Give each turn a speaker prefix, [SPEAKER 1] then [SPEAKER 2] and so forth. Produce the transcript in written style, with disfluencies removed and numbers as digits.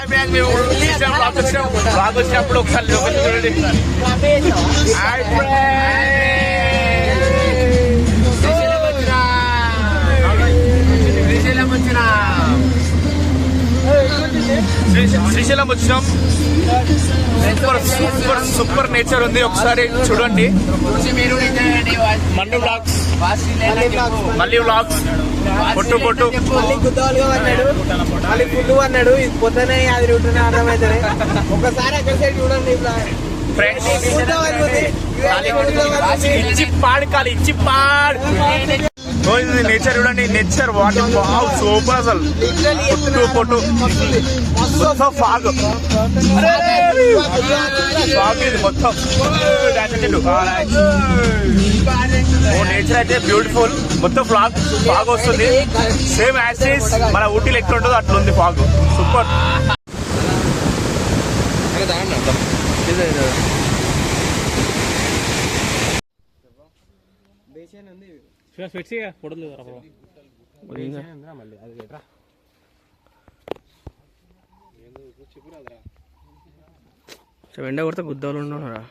[SPEAKER 1] Friends మేము blog వచ్చినప్పుడు ఒకసారి లోపలికి చూడండి. హాయ్ శ్రీశైలం వచ్చినాం. సూపర్ సూపర్ సూపర్ నేచర్ ఉంది, ఒకసారి చూడండి. మళ్ళీ వ్లాగ్స్ పొట్టు పొట్టు
[SPEAKER 2] గుద్దవాలుగా అన్నాడు, మళ్ళీ ఫుల్ అన్నాడు. ఇది పొద్దునే అది రూట్ అర్థమవుతుంది. ఒకసారి అక్కడ సైడ్ చూడండి
[SPEAKER 1] ఫ్రెండ్స్. ఇచ్చి పాడు కాలి ఇచ్చి పాడు. నేచర్ చూడండి, నేచర్ వాటర్ వావ్ సూపర్. అసలు పొట్టు పొట్టు మొత్తం ఫాగ్ ఫాగ్ ఇది మొత్తం. నేచర్ అయితే బ్యూటిఫుల్, మొత్తం ఫాగ్ వస్తుంది. సేమ్ యాసిస్ మన ఊటీలో ఎక్కడ ఉంటుందో అట్లా ఉంది ఫాగ్. సూపర్. ఎండ కొడితే గుద్దలు ఉన్నారా.